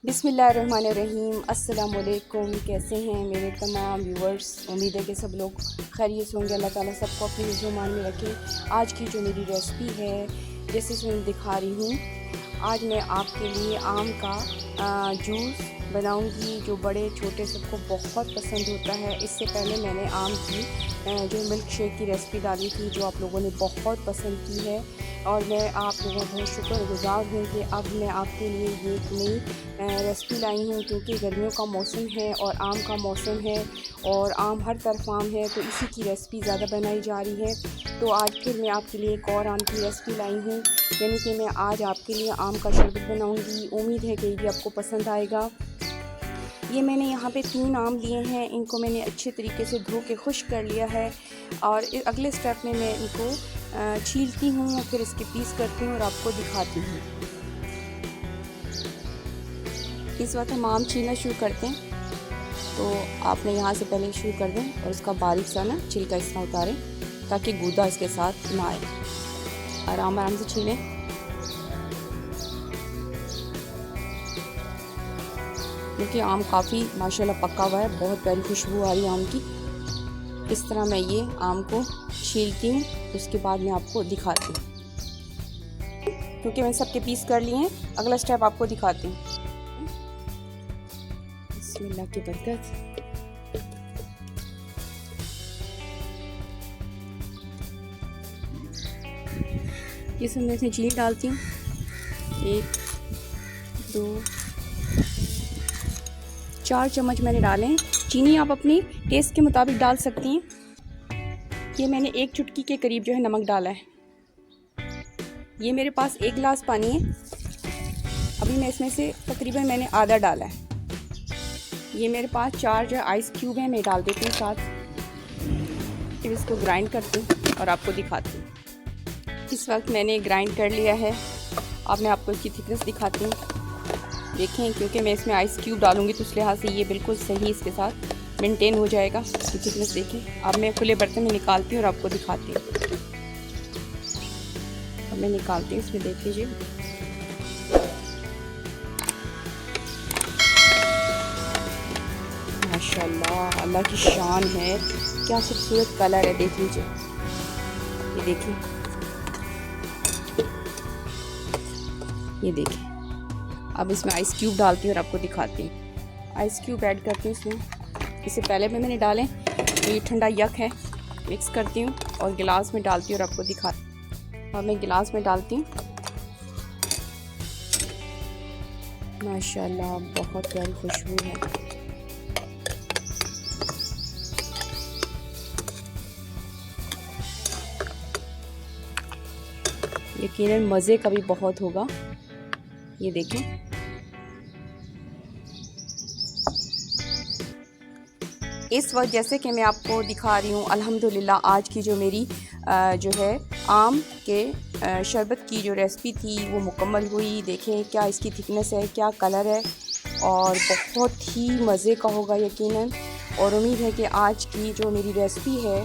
बिस्मिल्लाहिर्रहमानिर्रहीम। अस्सलाम वालेकुम। कैसे हैं मेरे तमाम व्यूवर्स? उम्मीद है कि सब लोग खैरियत होंगे। अल्लाह ताला सबको अपनी हिफ्ज़-ओ-मान में रखे। आज की जो मेरी रेसिपी है, जैसे मैं दिखा रही हूँ, आज मैं आपके लिए आम का जूस बनाऊंगी जो बड़े छोटे सबको बहुत पसंद होता है। इससे पहले मैंने आम की जो मिल्क शेक की रेसिपी डाली थी जो आप लोगों ने बहुत पसंद की है, और मैं आप लोगों का बहुत शुक्रगुज़ार हूँ कि अब मैं आपके लिए ये एक नई रेसिपी लाई हूँ, क्योंकि गर्मियों का मौसम है और आम का मौसम है और आम हर तरफ आम है, तो इसी की रेसिपी ज़्यादा बनाई जा रही है। तो आज फिर मैं आपके लिए एक और आम की रेसिपी लाई हूँ, यानी कि मैं आज आपके लिए आम का शरबत बनाऊँगी। उम्मीद है कि ये आपको पसंद आएगा। ये मैंने यहाँ पे 3 आम लिए हैं, इनको मैंने अच्छे तरीके से धो के खुश्क कर लिया है, और अगले स्टेप में मैं इनको छीलती हूँ और फिर इसके पीस करती हूँ और आपको दिखाती हूँ। इस वक्त हम आम छीलना शुरू करते हैं, तो आपने यहाँ से पहले शुरू कर दें और इसका बारीक सा ना छिलका इस तरह उतारें ताकि गूदा इसके साथ ना आए। आराम आराम से छीलें। क्योंकि आम काफ़ी माशाल्लाह पका हुआ है, बहुत प्यारी खुशबू आ रही है आम की। इस तरह मैं ये आम को छीलती हूँ, उसके बाद मैं आपको दिखाती हूँ। क्योंकि मैंने सबके पीस कर लिए हैं, अगला स्टेप आपको दिखाती हूँ। बिस्मिल्लाह की बरकत। ये सब मैं इसमें चीनी डालती हूँ, 1 2 4 चम्मच मैंने डाले हैं। चीनी आप अपनी टेस्ट के मुताबिक डाल सकती हैं। ये मैंने 1 चुटकी के करीब जो है नमक डाला है। ये मेरे पास 1 गिलास पानी है, अभी मैं इसमें से तकरीबन मैंने आधा डाला है। ये मेरे पास 4 जो आइस क्यूब हैं, मैं डाल देती हूँ साथ। फिर इसको ग्राइंड करती हूँ और आपको दिखाती हूँ। इस वक्त मैंने ग्राइंड कर लिया है। अब मैं आपको इसकी थिकनेस दिखाती हूँ। देखें, क्योंकि मैं इसमें आइस क्यूब डालूंगी तो उस लिहाज से ये बिल्कुल सही इसके साथ मेंटेन हो जाएगा। इसकी थिकनेस देखें। अब मैं खुले बर्तन में निकालती हूँ और आपको दिखाती हूँ। अब मैं निकालती हूँ, इसमें देख लीजिए। माशाल्लाह, अल्लाह की शान है, क्या खूबसूरत कलर है, देख लीजिए। ये देखिए, ये देखिए। अब इसमें आइस क्यूब डालती हूँ और आपको दिखाती हूँ। आइस क्यूब ऐड करती हूँ इसमें। इससे पहले भी मैंने डालें, तो ये ठंडा यक है। मिक्स करती हूँ और गिलास में डालती हूँ और आपको दिखाती हूँ। अब मैं गिलास में डालती हूँ। माशाल्लाह, बहुत प्यारी खुशबू है। यकीनन मज़े का भी बहुत होगा। ये देखें। इस वक्त जैसे कि मैं आपको दिखा रही हूँ, अल्हम्दुलिल्लाह आज की जो मेरी जो है आम के शरबत की जो रेसिपी थी वो मुकम्मल हुई। देखें क्या इसकी थिकनेस है, क्या कलर है, और बहुत ही मज़े का होगा यकीनन। और उम्मीद है कि आज की जो मेरी रेसिपी है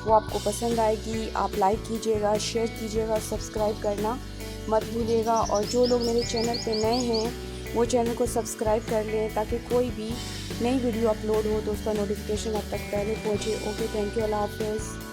वो आपको पसंद आएगी। आप लाइक कीजिएगा, शेयर कीजिएगा, सब्सक्राइब करना मत भूलिएगा। और जो लोग मेरे चैनल पे नए हैं वो चैनल को सब्सक्राइब कर लें, ताकि कोई भी नई वीडियो अपलोड हो तो उसका नोटिफिकेशन आप तक पहले पहुँचे। ओके, थैंक यू, अल्लाह हाफ़िज़।